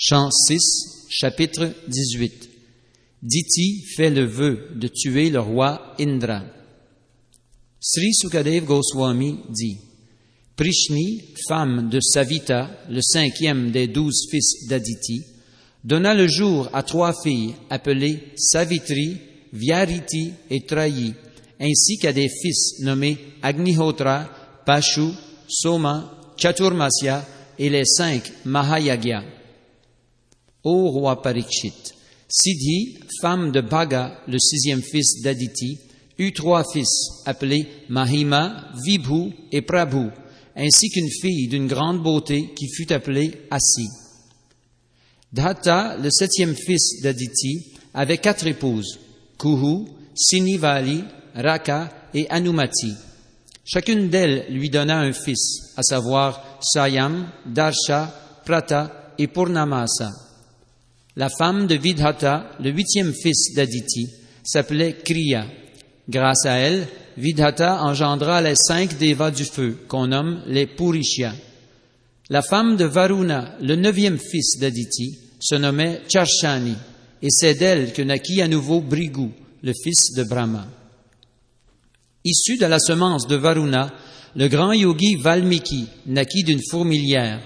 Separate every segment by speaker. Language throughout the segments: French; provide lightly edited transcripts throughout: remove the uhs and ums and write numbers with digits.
Speaker 1: Chant 6, chapitre 18. Diti fait le vœu de tuer le roi Indra. Sri Sukadev Goswami dit: Prishni, femme de Savita, le cinquième des 12 fils d'Aditi, donna le jour à 3 filles appelées Savitri, Vyariti et Trayi, ainsi qu'à des fils nommés Agnihotra, Pashu, Soma, Chaturmasya et les 5 Mahayagya. Ô roi Parikshit, Siddhi, femme de Bhaga, le 6e fils d'Aditi, eut 3 fils appelés Mahima, Vibhu et Prabhu, ainsi qu'une fille d'une grande beauté qui fut appelée Asi. Dhatta, le 7e fils d'Aditi, avait 4 épouses, Kuhu, Sinivali, Raka et Anumati. Chacune d'elles lui donna un fils, à savoir Sayam, Darsha, Prata et Purnamasa. La femme de Vidhata, le 8e fils d'Aditi, s'appelait Kriya. Grâce à elle, Vidhata engendra les 5 dévas du feu, qu'on nomme les Purishya. La femme de Varuna, le 9e fils d'Aditi, se nommait Charshani, et c'est d'elle que naquit à nouveau Bhrigu, le fils de Brahma. Issu de la semence de Varuna, le grand yogi Valmiki naquit d'une fourmilière.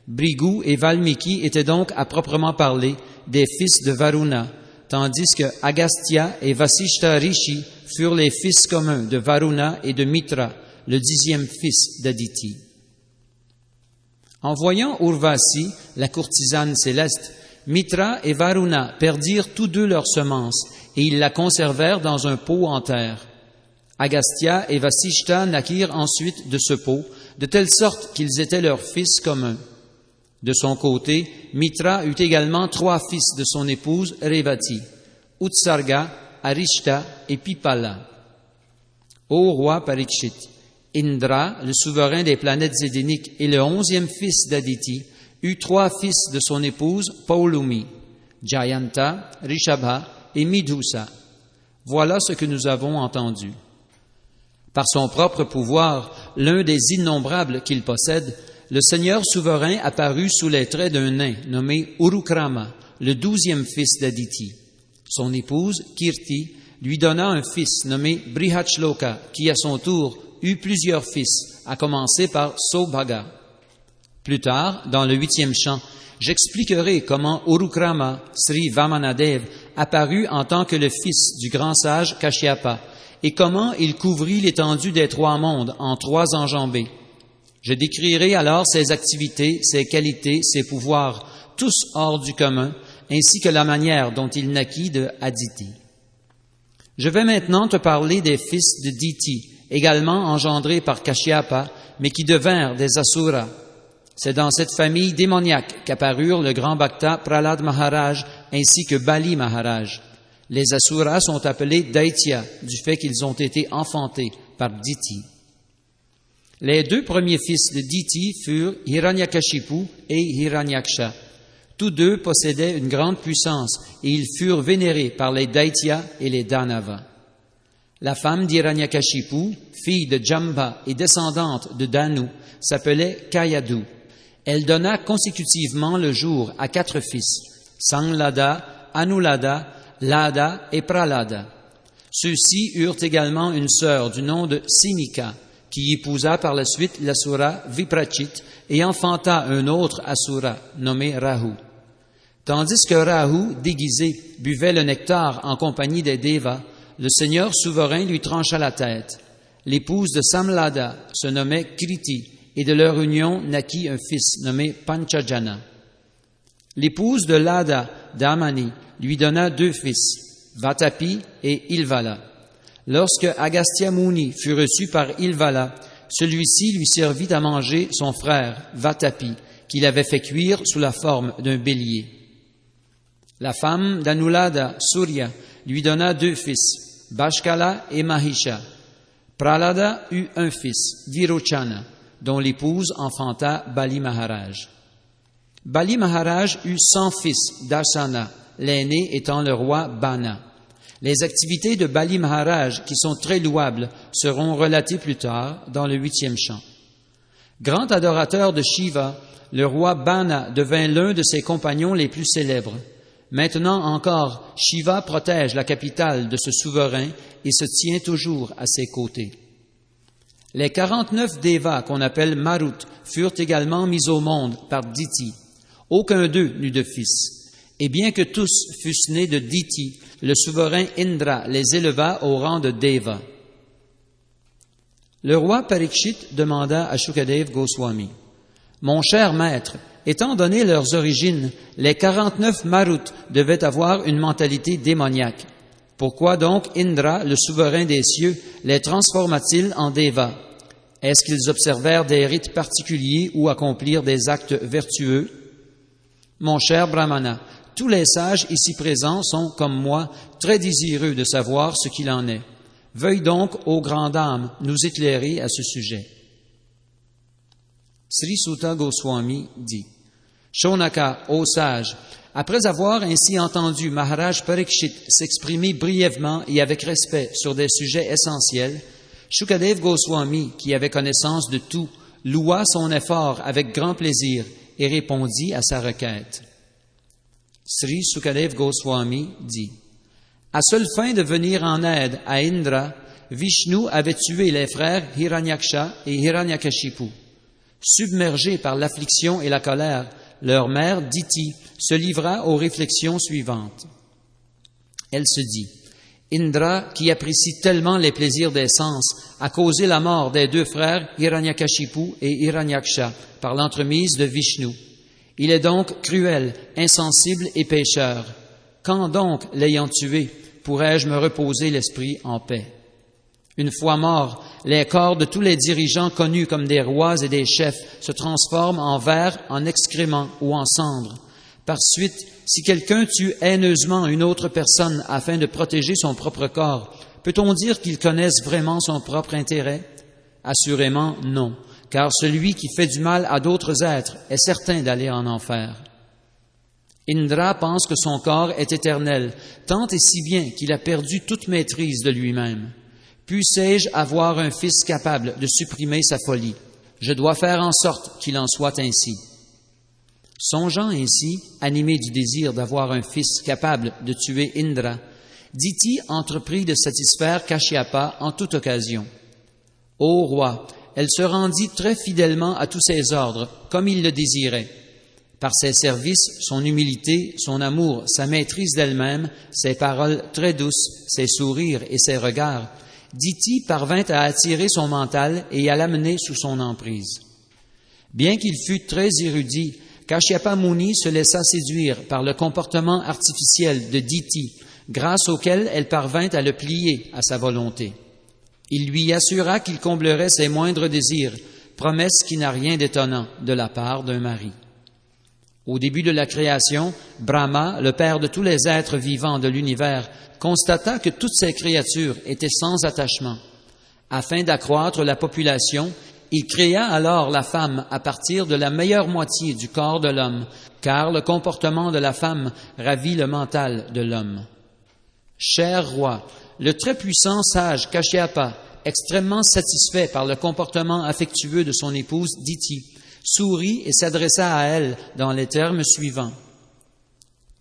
Speaker 1: Bhrigu et Valmiki étaient donc à proprement parler des fils de Varuna, tandis que Agastya et Vasishta Rishi furent les fils communs de Varuna et de Mitra, le 10e fils d'Aditi. En voyant Urvasi, la courtisane céleste, Mitra et Varuna perdirent tous deux leur semence et ils la conservèrent dans un pot en terre. Agastya et Vasishta naquirent ensuite de ce pot, de telle sorte qu'ils étaient leurs fils communs. De son côté, Mitra eut également 3 fils de son épouse Revati, Utsarga, Arishta et Pipala. Ô roi Parikshit, Indra, le souverain des planètes édéniques et le 11e fils d'Aditi, eut 3 fils de son épouse Paulumi, Jayanta, Rishabha et Midhusa. Voilà ce que nous avons entendu. Par son propre pouvoir, l'un des innombrables qu'il possède, le Seigneur souverain apparut sous les traits d'un nain nommé Urukrama, le 12e fils d'Aditi. Son épouse, Kirti, lui donna un fils nommé Brihachloka, qui à son tour eut plusieurs fils, à commencer par Sobhaga. Plus tard, dans le 8e chant, j'expliquerai comment Urukrama, Sri Vamanadev, apparut en tant que le fils du grand sage Kashyapa, et comment il couvrit l'étendue des 3 mondes en 3 enjambées. Je décrirai alors ses activités, ses qualités, ses pouvoirs, tous hors du commun, ainsi que la manière dont il naquit de Aditi. Je vais maintenant te parler des fils de Diti, également engendrés par Kashyapa, mais qui devinrent des Asuras. C'est dans cette famille démoniaque qu'apparurent le grand Bhakta Prahlad Maharaj ainsi que Bali Maharaj. Les Asuras sont appelés Daitya, du fait qu'ils ont été enfantés par Diti. Les 2 premiers fils de Diti furent Hiranyakashipu et Hiranyaksha. Tous 2 possédaient une grande puissance et ils furent vénérés par les Daitya et les Danava. La femme d'Hiranyakashipu, fille de Jamba et descendante de Danu, s'appelait Kayadu. Elle donna consécutivement le jour à 4 fils, Sanglada, Anulada, Lada et Pralada. Ceux-ci eurent également une sœur du nom de Sinika, qui épousa par la suite l'Asura Viprachit et enfanta un autre Asura nommé Rahu. Tandis que Rahu, déguisé, buvait le nectar en compagnie des Devas, le Seigneur souverain lui trancha la tête. L'épouse de Samlada se nommait Kriti et de leur union naquit un fils nommé Panchajana. L'épouse de Lada, Damani, lui donna 2 fils, Vatapi et Ilvala. Lorsque Agastya Muni fut reçu par Ilvala, celui-ci lui servit à manger son frère, Vatapi, qu'il avait fait cuire sous la forme d'un bélier. La femme d'Anulada, Surya, lui donna 2 fils, Bashkala et Mahisha. Prahlada eut un fils, Virochana, dont l'épouse enfanta Bali Maharaj. Bali Maharaj eut 100 fils d'Asana, l'aîné étant le roi Bana. Les activités de Bali Maharaj, qui sont très louables, seront relatées plus tard dans le 8e chant. Grand adorateur de Shiva, le roi Bana devint l'un de ses compagnons les plus célèbres. Maintenant encore, Shiva protège la capitale de ce souverain et se tient toujours à ses côtés. Les 49 Devas qu'on appelle Marut furent également mis au monde par Diti. Aucun d'eux n'eut de fils. Et bien que tous fussent nés de Diti, le souverain Indra les éleva au rang de Deva. Le roi Parikshit demanda à Shukadev Goswami, « Mon cher maître, étant donné leurs origines, les 49 Marut devaient avoir une mentalité démoniaque. Pourquoi donc Indra, le souverain des cieux, les transforma-t-il en Deva? Est-ce qu'ils observèrent des rites particuliers ou accomplirent des actes vertueux? Mon cher Brahmana, tous les sages ici présents sont, comme moi, très désireux de savoir ce qu'il en est. Veuille donc, ô grande âme, nous éclairer à ce sujet. » Sri Suta Goswami dit, « Shonaka, ô sage, après avoir ainsi entendu Maharaj Parikshit s'exprimer brièvement et avec respect sur des sujets essentiels, Shukadev Goswami, qui avait connaissance de tout, loua son effort avec grand plaisir et répondit à sa requête. Sri Sukadev Goswami dit, « À seule fin de venir en aide à Indra, Vishnu avait tué les frères Hiranyaksha et Hiranyakashipu. Submergés par l'affliction et la colère, leur mère, Diti, se livra aux réflexions suivantes. Elle se dit, « Indra, qui apprécie tellement les plaisirs des sens, a causé la mort des deux frères Hiranyakashipu et Hiranyaksha par l'entremise de Vishnu. Il est donc cruel, insensible et pécheur. Quand donc, l'ayant tué, pourrais-je me reposer l'esprit en paix? Une fois morts, les corps de tous les dirigeants connus comme des rois et des chefs se transforment en vers, en excréments ou en cendres. Par suite, si quelqu'un tue haineusement une autre personne afin de protéger son propre corps, peut-on dire qu'il connaisse vraiment son propre intérêt? Assurément non, car celui qui fait du mal à d'autres êtres est certain d'aller en enfer. Indra pense que son corps est éternel, tant et si bien qu'il a perdu toute maîtrise de lui-même. Puissé-je avoir un fils capable de supprimer sa folie? Je dois faire en sorte qu'il en soit ainsi. » Songeant ainsi, animé du désir d'avoir un fils capable de tuer Indra, Diti entreprit de satisfaire Kashyapa en toute occasion. Ô roi, elle se rendit très fidèlement à tous ses ordres, comme il le désirait. Par ses services, son humilité, son amour, sa maîtrise d'elle-même, ses paroles très douces, ses sourires et ses regards, Diti parvint à attirer son mental et à l'amener sous son emprise. Bien qu'il fût très érudit, Kashyapa Muni se laissa séduire par le comportement artificiel de Diti, grâce auquel elle parvint à le plier à sa volonté. Il lui assura qu'il comblerait ses moindres désirs, promesse qui n'a rien d'étonnant de la part d'un mari. Au début de la création, Brahma, le père de tous les êtres vivants de l'univers, constata que toutes ces créatures étaient sans attachement. Afin d'accroître la population, il créa alors la femme à partir de la meilleure moitié du corps de l'homme, car le comportement de la femme ravit le mental de l'homme. Cher roi, le très puissant sage Kashyapa, extrêmement satisfait par le comportement affectueux de son épouse Diti, sourit et s'adressa à elle dans les termes suivants.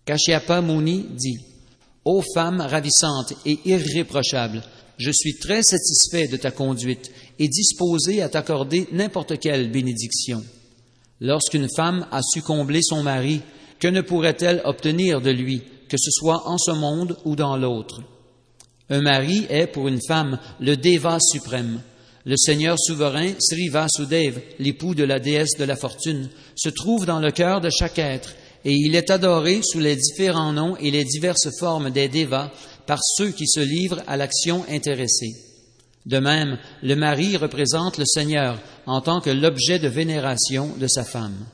Speaker 1: Kashyapa Muni dit, « Ô femme ravissante et irréprochable, je suis très satisfait de ta conduite et disposé à t'accorder n'importe quelle bénédiction. Lorsqu'une femme a su combler son mari, que ne pourrait-elle obtenir de lui, que ce soit en ce monde ou dans l'autre? Un mari est pour une femme le Deva suprême. Le Seigneur souverain, Sri Vasudeva, l'époux de la déesse de la fortune, se trouve dans le cœur de chaque être et il est adoré sous les différents noms et les diverses formes des Devas par ceux qui se livrent à l'action intéressée. De même, le mari représente le Seigneur en tant que l'objet de vénération de sa femme.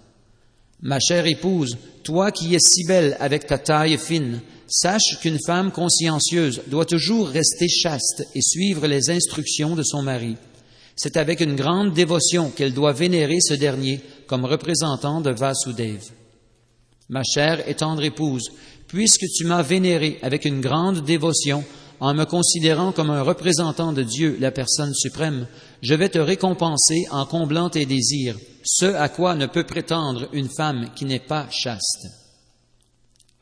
Speaker 1: Ma chère épouse, toi qui es si belle avec ta taille fine, sache qu'une femme consciencieuse doit toujours rester chaste et suivre les instructions de son mari. C'est avec une grande dévotion qu'elle doit vénérer ce dernier comme représentant de Vasudeva. Ma chère et tendre épouse, puisque tu m'as vénérée avec une grande dévotion, en me considérant comme un représentant de Dieu, la personne suprême, je vais te récompenser en comblant tes désirs, ce à quoi ne peut prétendre une femme qui n'est pas chaste. »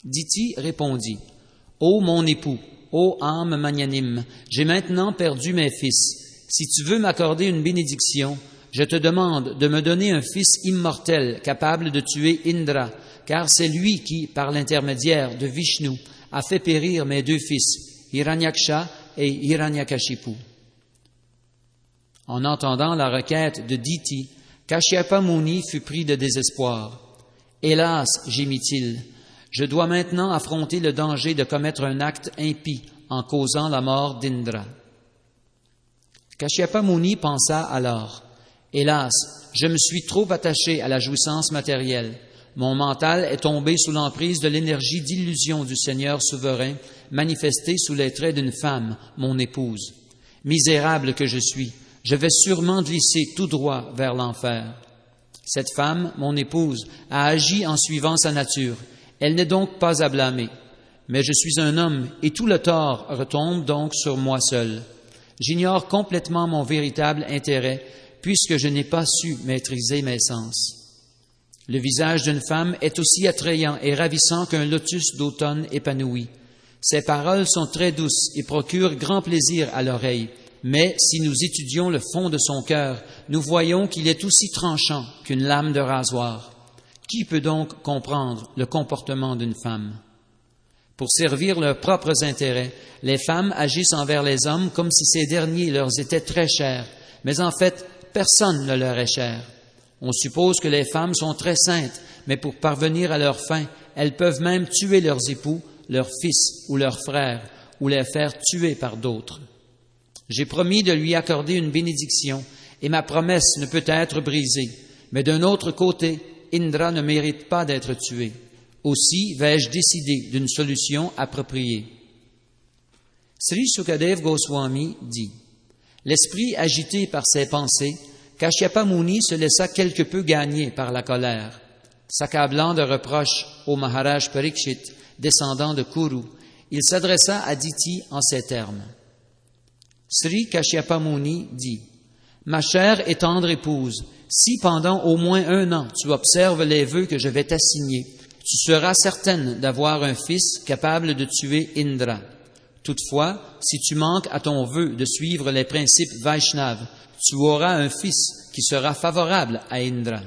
Speaker 1: Diti répondit, « Ô mon époux, ô âme magnanime, j'ai maintenant perdu mes fils. Si tu veux m'accorder une bénédiction, je te demande de me donner un fils immortel capable de tuer Indra, car c'est lui qui, par l'intermédiaire de Vishnu, a fait périr mes deux fils, Hiranyaksha et Hiranyakashipu. » En entendant la requête de Diti, Kashyapa Muni fut pris de désespoir. « Hélas, gémit-il, je dois maintenant affronter le danger de commettre un acte impie en causant la mort d'Indra. » Kashyapa Muni pensa alors, « Hélas, je me suis trop attaché à la jouissance matérielle. Mon mental est tombé sous l'emprise de l'énergie d'illusion du Seigneur souverain, manifestée sous les traits d'une femme, mon épouse. Misérable que je suis, je vais sûrement glisser tout droit vers l'enfer. Cette femme, mon épouse, a agi en suivant sa nature. Elle n'est donc pas à blâmer. Mais je suis un homme et tout le tort retombe donc sur moi seul. J'ignore complètement mon véritable intérêt puisque je n'ai pas su maîtriser mes sens. Le visage d'une femme est aussi attrayant et ravissant qu'un lotus d'automne épanoui. Ses paroles sont très douces et procurent grand plaisir à l'oreille, mais si nous étudions le fond de son cœur, nous voyons qu'il est aussi tranchant qu'une lame de rasoir. Qui peut donc comprendre le comportement d'une femme? Pour servir leurs propres intérêts, les femmes agissent envers les hommes comme si ces derniers leur étaient très chers, mais en fait, personne ne leur est cher. On suppose que les femmes sont très saintes, mais pour parvenir à leur fin, elles peuvent même tuer leurs époux, leurs fils ou leurs frères, ou les faire tuer par d'autres. J'ai promis de lui accorder une bénédiction, et ma promesse ne peut être brisée. Mais d'un autre côté, Indra ne mérite pas d'être tué. Aussi vais-je décider d'une solution appropriée. Sri Sukadev Goswami dit, « L'esprit agité par ses pensées, Kashyapa Muni se laissa quelque peu gagner par la colère. S'accablant de reproches au Maharaj Parikshit, descendant de Kuru, il s'adressa à Diti en ces termes. Sri Kashyapa Muni dit, « Ma chère et tendre épouse, si pendant au moins 1 an tu observes les vœux que je vais t'assigner, tu seras certaine d'avoir un fils capable de tuer Indra. Toutefois, si tu manques à ton vœu de suivre les principes Vaishnav, tu auras un fils qui sera favorable à Indra. »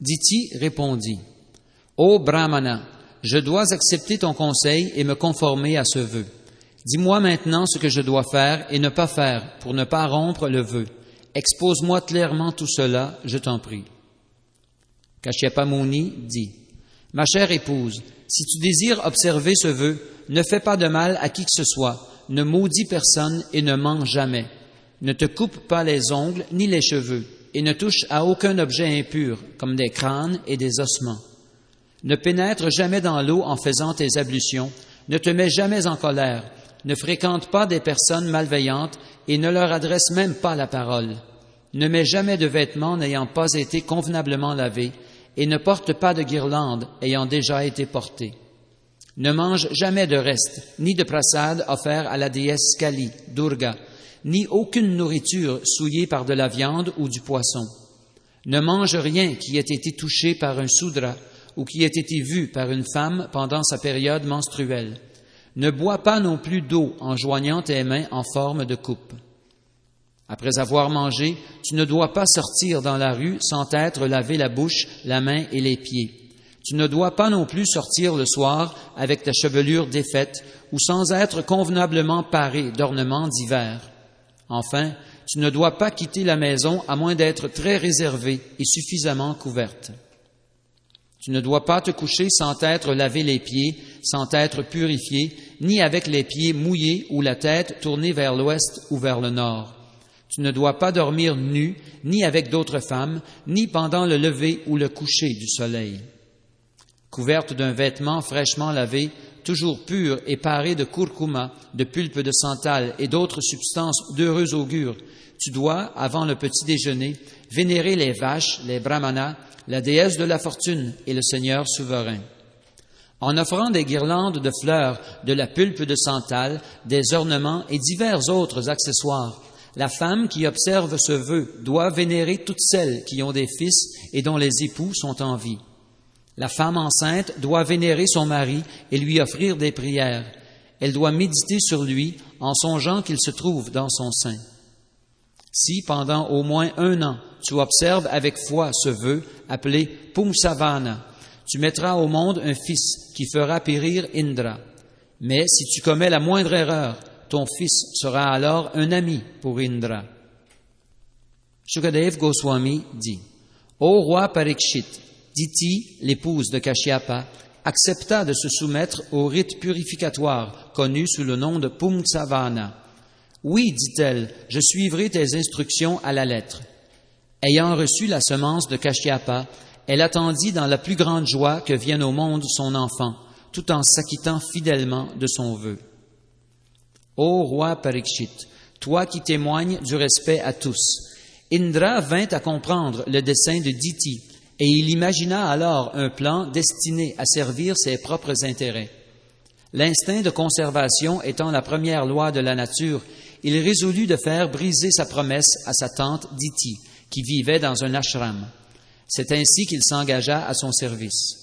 Speaker 1: Diti répondit, « Ô Brahmana, je dois accepter ton conseil et me conformer à ce vœu. Dis-moi maintenant ce que je dois faire et ne pas faire pour ne pas rompre le vœu. Expose-moi clairement tout cela, je t'en prie. » Kashyapa Muni dit, « Ma chère épouse, si tu désires observer ce vœu, ne fais pas de mal à qui que ce soit, ne maudis personne et ne mens jamais. Ne te coupe pas les ongles ni les cheveux et ne touche à aucun objet impur, comme des crânes et des ossements. Ne pénètre jamais dans l'eau en faisant tes ablutions, ne te mets jamais en colère, ne fréquente pas des personnes malveillantes et ne leur adresse même pas la parole. Ne mets jamais de vêtements n'ayant pas été convenablement lavés et ne porte pas de guirlande ayant déjà été portée. Ne mange jamais de restes, ni de prasad offerts à la déesse Kali, Durga, ni aucune nourriture souillée par de la viande ou du poisson. Ne mange rien qui ait été touché par un soudra ou qui ait été vu par une femme pendant sa période menstruelle. Ne bois pas non plus d'eau en joignant tes mains en forme de coupe. Après avoir mangé, tu ne dois pas sortir dans la rue sans t'être lavé la bouche, la main et les pieds. Tu ne dois pas non plus sortir le soir avec ta chevelure défaite ou sans être convenablement paré d'ornements divers. Enfin, tu ne dois pas quitter la maison à moins d'être très réservée et suffisamment couverte. Tu ne dois pas te coucher sans t'être lavé les pieds, sans t'être purifié, ni avec les pieds mouillés ou la tête tournée vers l'ouest ou vers le nord. Tu ne dois pas dormir nu, ni avec d'autres femmes, ni pendant le lever ou le coucher du soleil. Couverte d'un vêtement fraîchement lavé, toujours pur et paré de curcuma, de pulpe de santal et d'autres substances d'heureux augure, tu dois, avant le petit déjeuner, vénérer les vaches, les brahmanas, la déesse de la fortune et le Seigneur souverain. En offrant des guirlandes de fleurs, de la pulpe de santal, des ornements et divers autres accessoires, la femme qui observe ce vœu doit vénérer toutes celles qui ont des fils et dont les époux sont en vie. La femme enceinte doit vénérer son mari et lui offrir des prières. Elle doit méditer sur lui en songeant qu'il se trouve dans son sein. Si, pendant au moins 1 an, tu observes avec foi ce vœu, appelé Pumsavana, tu mettras au monde un fils qui fera périr Indra. Mais si tu commets la moindre erreur, ton fils sera alors un ami pour Indra. Shukadev Goswami dit, « Ô roi Parikshit, Diti, l'épouse de Kashyapa, accepta de se soumettre au rite purificatoire connu sous le nom de Pumsavana. Oui, dit-elle, je suivrai tes instructions à la lettre. Ayant reçu la semence de Kashyapa, elle attendit dans la plus grande joie que vienne au monde son enfant, tout en s'acquittant fidèlement de son vœu. Ô roi Parikshit, toi qui témoignes du respect à tous, Indra vint à comprendre le dessein de Diti, et il imagina alors un plan destiné à servir ses propres intérêts. L'instinct de conservation étant la première loi de la nature, il résolut de faire briser sa promesse à sa tante Diti, qui vivait dans un ashram. C'est ainsi qu'il s'engagea à son service.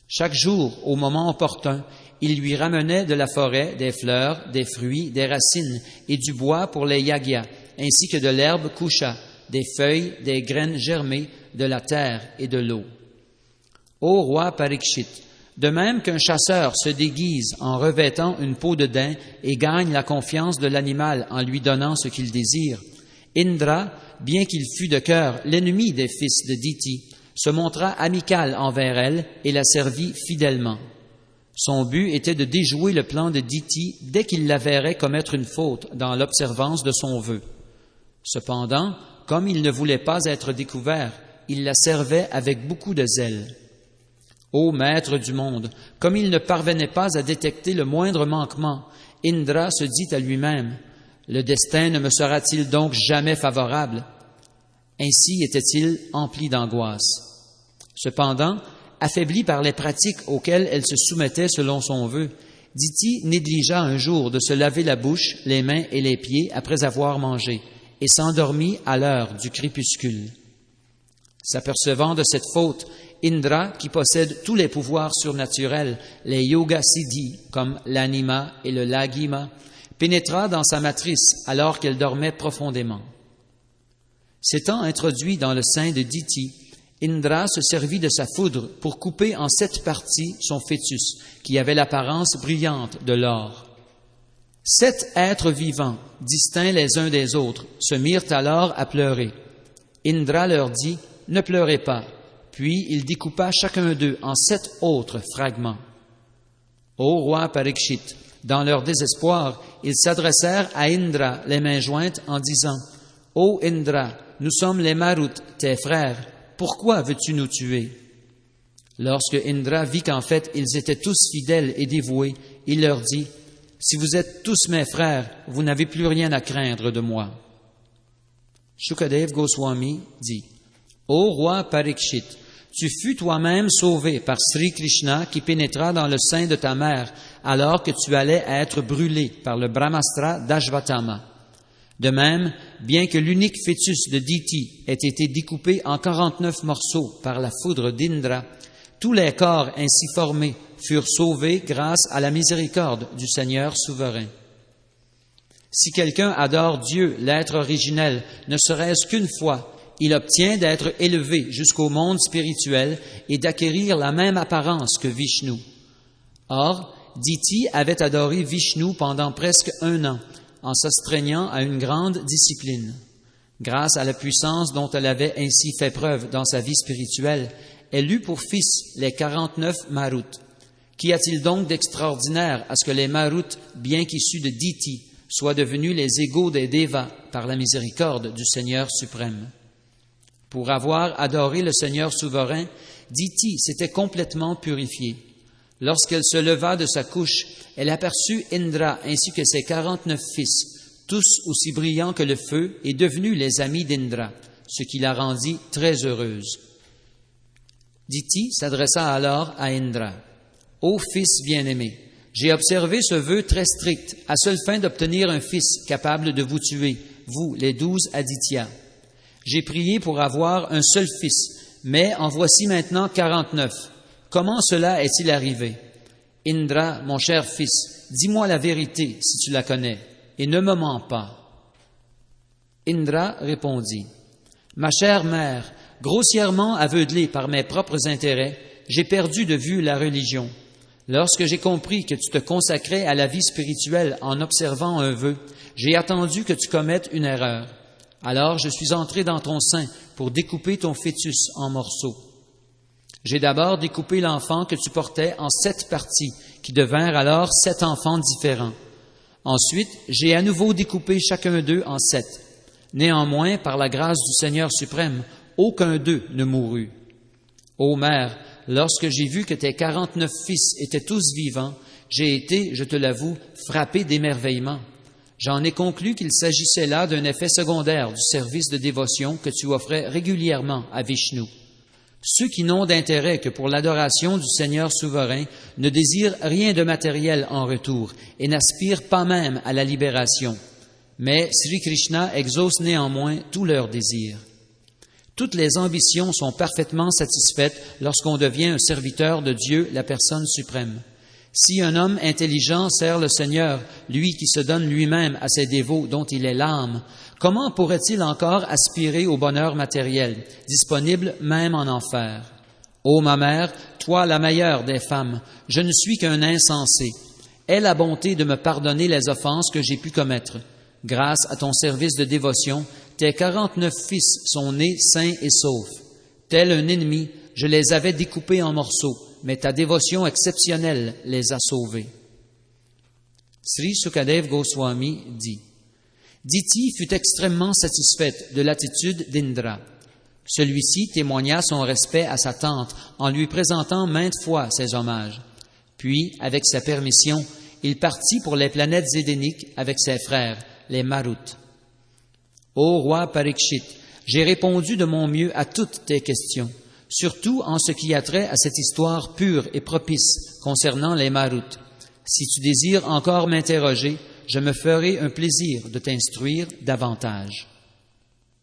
Speaker 1: Chaque jour, au moment opportun, il lui ramenait de la forêt des fleurs, des fruits, des racines et du bois pour les yagyas, ainsi que de l'herbe kusha, des feuilles, des graines germées, de la terre et de l'eau. Ô roi Parikshit, de même qu'un chasseur se déguise en revêtant une peau de daim et gagne la confiance de l'animal en lui donnant ce qu'il désire, Indra, bien qu'il fût de cœur l'ennemi des fils de Diti, se montra amical envers elle et la servit fidèlement. Son but était de déjouer le plan de Diti dès qu'il la verrait commettre une faute dans l'observance de son vœu. Cependant, comme il ne voulait pas être découvert, il la servait avec beaucoup de zèle. Ô maître du monde, comme il ne parvenait pas à détecter le moindre manquement, Indra se dit à lui-même, « Le destin ne me sera-t-il donc jamais favorable ?» Ainsi était-il empli d'angoisse. Cependant, affaiblie par les pratiques auxquelles elle se soumettait selon son vœu, Diti négligea un jour de se laver la bouche, les mains et les pieds après avoir mangé, et s'endormit à l'heure du crépuscule. S'apercevant de cette faute, Indra, qui possède tous les pouvoirs surnaturels, les yoga siddhis comme l'anima et le lagima, pénétra dans sa matrice alors qu'elle dormait profondément. S'étant introduit dans le sein de Diti, Indra se servit de sa foudre pour couper en 7 parties son fœtus, qui avait l'apparence brillante de l'or. 7 êtres vivants, distincts les uns des autres, se mirent alors à pleurer. Indra leur dit, « Ne pleurez pas », puis il découpa chacun d'eux en 7 autres fragments. Ô roi Parikshit, dans leur désespoir, ils s'adressèrent à Indra, les mains jointes, en disant, « Ô Indra, nous sommes les Maruts, tes frères, pourquoi veux-tu nous tuer ?» Lorsque Indra vit qu'en fait ils étaient tous fidèles et dévoués, il leur dit, « Si vous êtes tous mes frères, vous n'avez plus rien à craindre de moi. » Shukadev Goswami dit, « Ô roi Parikshit, tu fus toi-même sauvé par Sri Krishna qui pénétra dans le sein de ta mère alors que tu allais être brûlé par le Brahmastra d'Ashvatthama. De même, bien que l'unique fœtus de Diti ait été découpé en 49 morceaux par la foudre d'Indra, tous les corps ainsi formés furent sauvés grâce à la miséricorde du Seigneur souverain. Si quelqu'un adore Dieu, l'être originel, ne serait-ce qu'une fois, il obtient d'être élevé jusqu'au monde spirituel et d'acquérir la même apparence que Vishnu. Or, Diti avait adoré Vishnu pendant presque 1 an, en s'astreignant à une grande discipline. Grâce à la puissance dont elle avait ainsi fait preuve dans sa vie spirituelle, elle eut pour fils les 49 Maruts. Qu'y a-t-il donc d'extraordinaire à ce que les Maruts, bien qu'issus de Diti, soient devenus les égaux des Devas par la miséricorde du Seigneur suprême? Pour avoir adoré le Seigneur souverain, Diti s'était complètement purifiée. Lorsqu'elle se leva de sa couche, elle aperçut Indra ainsi que ses 49 fils, tous aussi brillants que le feu et devenus les amis d'Indra, ce qui la rendit très heureuse. Diti s'adressa alors à Indra. « Ô fils bien-aimé, j'ai observé ce vœu très strict, à seule fin d'obtenir un fils capable de vous tuer, vous, les 12 Aditya. J'ai prié pour avoir un seul fils, mais en voici maintenant 49. Comment cela est-il arrivé? Indra, mon cher fils, dis-moi la vérité si tu la connais, et ne me mens pas. Indra répondit, ma chère mère, grossièrement aveuglé par mes propres intérêts, j'ai perdu de vue la religion. Lorsque j'ai compris que tu te consacrais à la vie spirituelle en observant un vœu, j'ai attendu que tu commettes une erreur. Alors je suis entré dans ton sein pour découper ton fœtus en morceaux. J'ai d'abord découpé l'enfant que tu portais en 7 parties, qui devinrent alors 7 enfants différents. Ensuite, j'ai à nouveau découpé chacun d'eux en 7. Néanmoins, par la grâce du Seigneur suprême, aucun d'eux ne mourut. Ô mère, lorsque j'ai vu que tes 49 fils étaient tous vivants, j'ai été, je te l'avoue, frappé d'émerveillement. J'en ai conclu qu'il s'agissait là d'un effet secondaire du service de dévotion que tu offrais régulièrement à Vishnu. Ceux qui n'ont d'intérêt que pour l'adoration du Seigneur souverain ne désirent rien de matériel en retour et n'aspirent pas même à la libération. Mais Sri Krishna exauce néanmoins tous leurs désirs. Toutes les ambitions sont parfaitement satisfaites lorsqu'on devient un serviteur de Dieu, la personne suprême. Si un homme intelligent sert le Seigneur, lui qui se donne lui-même à ses dévots dont il est l'âme, comment pourrait-il encore aspirer au bonheur matériel, disponible même en enfer? Ô ma mère, toi la meilleure des femmes, je ne suis qu'un insensé. Aie la bonté de me pardonner les offenses que j'ai pu commettre. Grâce à ton service de dévotion, tes 49 fils sont nés sains et saufs. Tel un ennemi, je les avais découpés en morceaux, mais ta dévotion exceptionnelle les a sauvés. Sri Sukadev Goswami dit, Diti fut extrêmement satisfaite de l'attitude d'Indra. Celui-ci témoigna son respect à sa tante en lui présentant maintes fois ses hommages. Puis, avec sa permission, il partit pour les planètes édéniques avec ses frères, les Maruts. Ô roi Parikshit, j'ai répondu de mon mieux à toutes tes questions, surtout en ce qui a trait à cette histoire pure et propice concernant les Maruts. Si tu désires encore m'interroger, je me ferai un plaisir de t'instruire davantage.